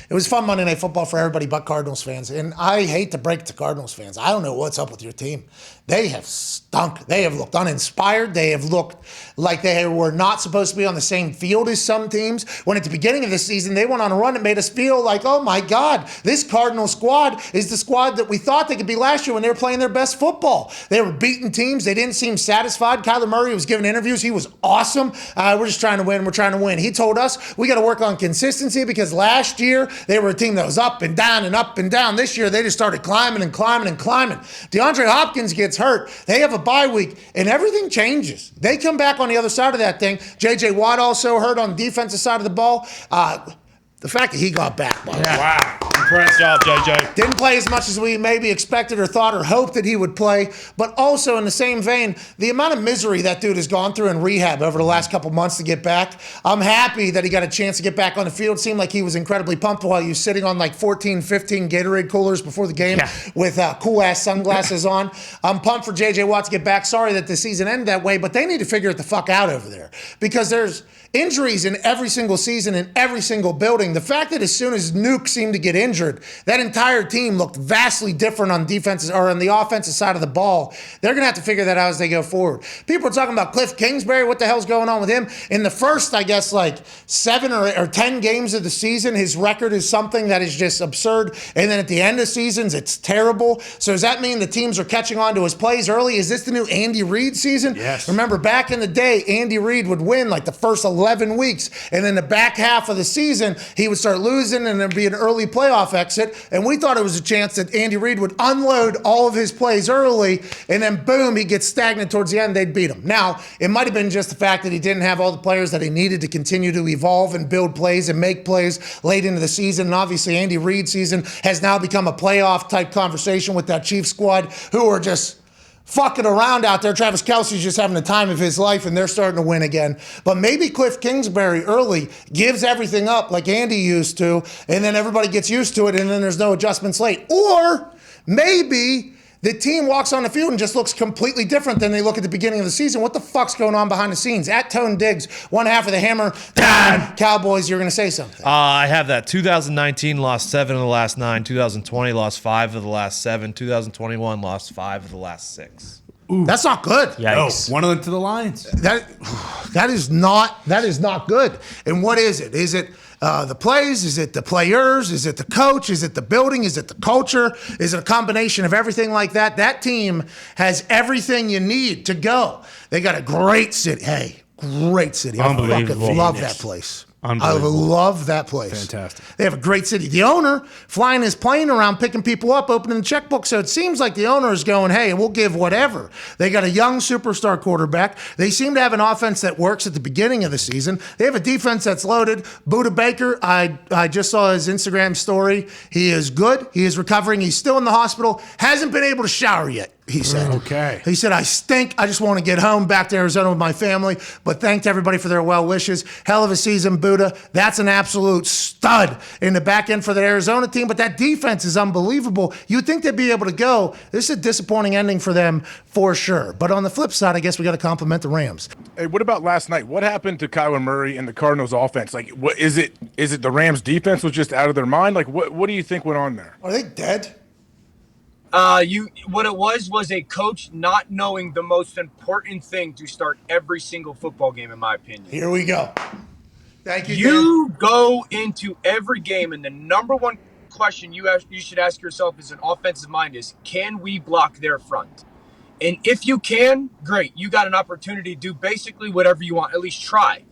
It was fun Monday Night Football for everybody but Cardinals fans. And I hate to break it to Cardinals fans. I don't know what's up with your team. They have stunk. They have looked uninspired. They have looked like they were not supposed to be on the same field as some teams. When at the beginning of the season, they went on a run that made us feel like, oh my God, this Cardinal squad is the squad that we thought they could be last year when they were playing their best football. They were beating teams. They didn't seem satisfied. Kyler Murray was giving interviews. He was awesome. We're just trying to win. We're trying to win. He told us we got to work on consistency because last year they were a team that was up and down and up and down. This year they just started climbing and climbing and climbing. DeAndre Hopkins gets hurt. They have a bye week and everything changes. They come back on the other side of that thing. J.J. Watt also hurt on the defensive side of the ball. The fact that he got back, by the way. Wow. Impressed job, JJ. Didn't play as much as we maybe expected or thought or hoped that he would play. But also in the same vein, the amount of misery that dude has gone through in rehab over the last couple months to get back. I'm happy that he got a chance to get back on the field. It seemed like he was incredibly pumped while he was sitting on like 14, 15 Gatorade coolers before the game with cool-ass sunglasses on. I'm pumped for J.J. Watt to get back. Sorry that the season ended that way, but they need to figure it the fuck out over there because there's injuries in every single season in every single building. The fact that as soon as Nuke seemed to get injured, that entire team looked vastly different on defenses or on the offensive side of the ball. They're going to have to figure that out as they go forward. People are talking about Cliff Kingsbury. What the hell's going on with him? In the first, I guess, like 7 or 10 games of the season, his record is something that is just absurd. And then at the end of seasons, it's terrible. So does that mean the teams are catching on to his plays early? Is this the new Andy Reid season? Yes. Remember, back in the day, Andy Reid would win like the first 11 weeks. And then the back half of the season, he would start losing and there'd be an early playoff exit. And we thought it was a chance that Andy Reid would unload all of his plays early and then boom, he gets stagnant towards the end, they'd beat him. Now, it might have been just the fact that he didn't have all the players that he needed to continue to evolve and build plays and make plays late into the season. And obviously, Andy Reid's season has now become a playoff type conversation with that Chiefs squad who are just fucking around out there. Travis Kelce's just having the time of his life, and they're starting to win again. But maybe Cliff Kingsbury early gives everything up like Andy used to, and then everybody gets used to it, and then there's no adjustments late. Or maybe the team walks on the field and just looks completely different than they look at the beginning of the season. What the fuck's going on behind the scenes? At Tone Diggs, one half of the Hammer. Dahn. Cowboys, you're going to say something. I have that. 2019 lost 7 of the last 9. 2020 lost 5 of the last 7. 2021 lost 5 of the last 6. Ooh. That's not good. Yikes. No, one of them to the Lions. That is not good. And what is it? Is it the plays? Is it the players? Is it the coach? Is it the building? Is it the culture? Is it a combination of everything like that? That team has everything you need to go. They got a great city. Hey, great city. I fucking love that place. I love that place. Fantastic. They have a great city. The owner flying his plane around, picking people up, opening the checkbook. So it seems like the owner is going, hey, we'll give whatever. They got a young superstar quarterback. They seem to have an offense that works at the beginning of the season. They have a defense that's loaded. Buda Baker, I just saw his Instagram story. He is good. He is recovering. He's still in the hospital. Hasn't been able to shower yet, he said. Okay. He said, I stink. I just want to get home back to Arizona with my family. But thanked everybody for their well wishes. Hell of a season, Buda. That's an absolute stud in the back end for the Arizona team. But that defense is unbelievable. You'd think they'd be able to go. This is a disappointing ending for them for sure. But on the flip side, I guess we got to compliment the Rams. Hey, what about last night? What happened to Kyler Murray and the Cardinals offense? Like, what is it? Is it the Rams defense was just out of their mind? Like, what do you think went on there? Are they dead? What it was a coach not knowing the most important thing to start every single football game, in my opinion. Here we go. Thank you. You go into every game, and the number one question you should ask yourself as an offensive mind is, can we block their front? And if you can, great. You got an opportunity to do basically whatever you want, at least try.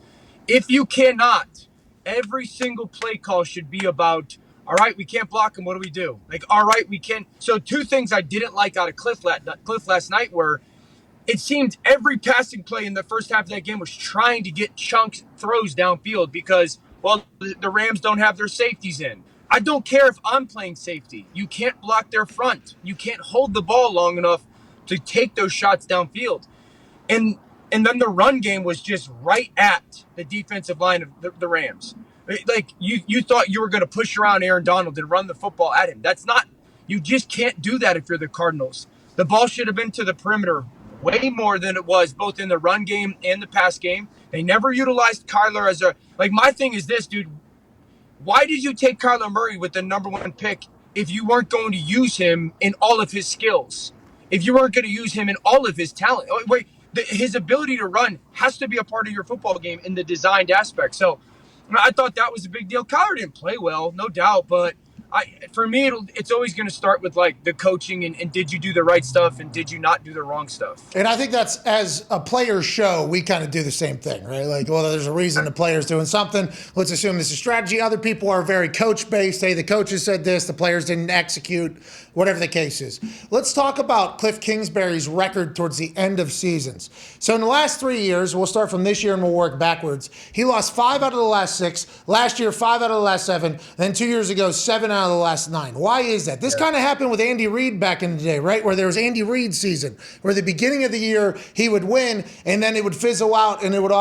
If you cannot, every single play call should be about, all right, we can't block him. What do we do? Like, all right, we can. So 2 things I didn't like out of Cliff last night were it seemed every passing play in the first half of that game was trying to get chunk throws downfield because, well, the Rams don't have their safeties in. I don't care if I'm playing safety. You can't block their front. You can't hold the ball long enough to take those shots downfield. And then the run game was just right at the defensive line of the Rams. Like, you thought you were going to push around Aaron Donald and run the football at him. That's not – you just can't do that if you're the Cardinals. The ball should have been to the perimeter way more than it was, both in the run game and the pass game. They never utilized Kyler as a – like, my thing is this, dude. Why did you take Kyler Murray with the number 1 pick if you weren't going to use him in all of his skills? If you weren't going to use him in all of his talent? Wait, his ability to run has to be a part of your football game in the designed aspect. So I thought that was a big deal. Kyler didn't play well, no doubt, but for me, it's always going to start with like the coaching and did you do the right stuff and did you not do the wrong stuff? And I think that's, as a player's show, we kind of do the same thing, right? Like, well, there's a reason the player's doing something. Let's assume this is strategy. Other people are very coach-based. Hey, the coaches said this, the players didn't execute, whatever the case is. Let's talk about Cliff Kingsbury's record towards the end of seasons. So in the last 3 years, we'll start from this year and we'll work backwards. He lost 5 out of the last 6. Last year, 5 out of the last 7. Then 2 years ago, 7 out of the last 9. Why is that? This kind of happened with Andy Reid back in the day, right? Where there was Andy Reid season, where the beginning of the year he would win and then it would fizzle out and it would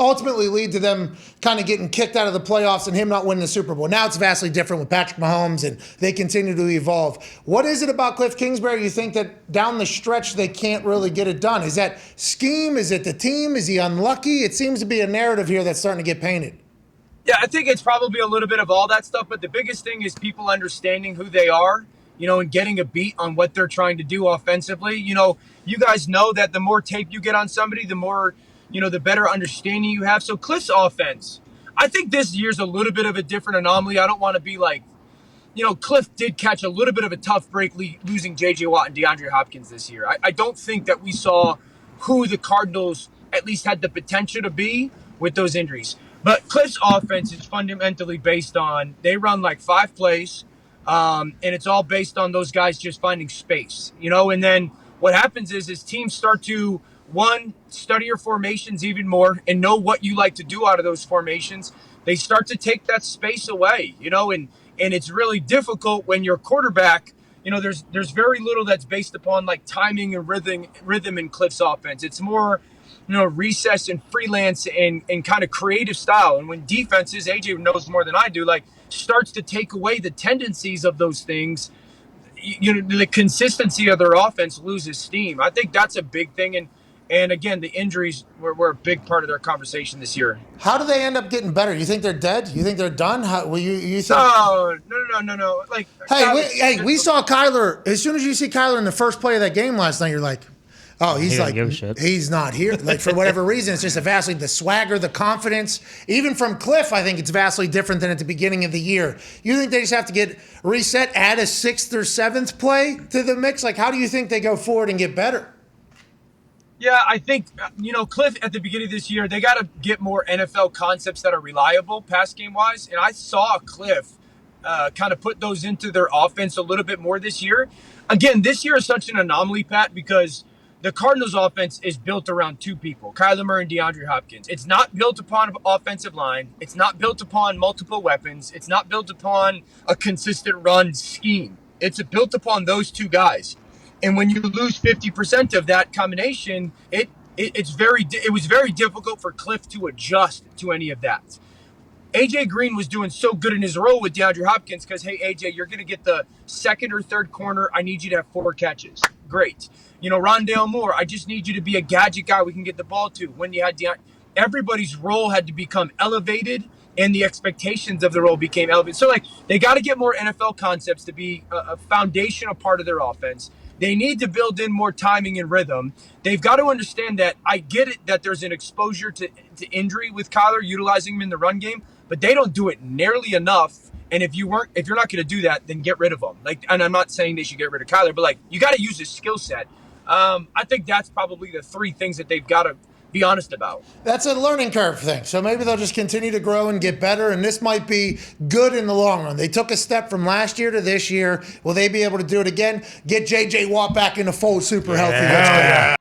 ultimately lead to them kind of getting kicked out of the playoffs and him not winning the Super Bowl. Now it's vastly different with Patrick Mahomes and they continue to evolve. What is it about Cliff Kingsbury you think that down the stretch they can't really get it done? Is that scheme? Is it the team? Is he unlucky? It seems to be a narrative here that's starting to get painted. Yeah, I think it's probably a little bit of all that stuff, but the biggest thing is people understanding who they are, and getting a beat on what they're trying to do offensively. You guys know that the more tape you get on somebody, the more, the better understanding you have. So Cliff's offense, I think this year's a little bit of a different anomaly. I don't want to be like, Cliff did catch a little bit of a tough break losing J.J. Watt and DeAndre Hopkins this year. I don't think that we saw who the Cardinals at least had the potential to be with those injuries. But Cliff's offense is fundamentally based on, they run like 5 plays, and it's all based on those guys just finding space, and then what happens is teams start to, one, study your formations even more and know what you like to do out of those formations. They start to take that space away, and it's really difficult when your quarterback, there's very little that's based upon like timing and rhythm in Cliff's offense. It's more, recess and freelance and kind of creative style. And when defenses, AJ knows more than I do, like starts to take away the tendencies of those things, the consistency of their offense loses steam. I think that's a big thing. And again, the injuries were a big part of their conversation this year. How do they end up getting better? You think they're dead? You think they're done? You think? No. Like, we saw Kyler. As soon as you see Kyler in the first play of that game last night, you're like, oh, he's not here. Like, for whatever reason, it's just the swagger, the confidence. Even from Cliff, I think it's vastly different than at the beginning of the year. You think they just have to get reset, add a 6th or 7th play to the mix? Like, how do you think they go forward and get better? Yeah, I think, Cliff at the beginning of this year, they got to get more NFL concepts that are reliable pass game wise. And I saw Cliff kind of put those into their offense a little bit more this year. Again, this year is such an anomaly, Pat, because the Cardinals offense is built around 2 people, Kyler Murray and DeAndre Hopkins. It's not built upon an offensive line. It's not built upon multiple weapons. It's not built upon a consistent run scheme. It's built upon those 2 guys. And when you lose 50% of that combination, it was very difficult for Cliff to adjust to any of that. AJ Green was doing so good in his role with DeAndre Hopkins because, hey, AJ, you're going to get the 2nd or 3rd corner. I need you to have 4 catches. Great. Rondale Moore, I just need you to be a gadget guy we can get the ball to. When you had everybody's role had to become elevated and the expectations of the role became elevated. So, they got to get more NFL concepts to be a foundational part of their offense. They need to build in more timing and rhythm. They've got to understand that I get it that there's an exposure to injury with Kyler, utilizing him in the run game, but they don't do it nearly enough. And if you're not going to do that, then get rid of him. And I'm not saying they should get rid of Kyler, but you got to use his skill set. I think that's probably the 3 things that they've got to be honest about. That's a learning curve thing. So maybe they'll just continue to grow and get better, and this might be good in the long run. They took a step from last year to this year. Will they be able to do it again? Get J.J. Watt back in the fold super healthy. That's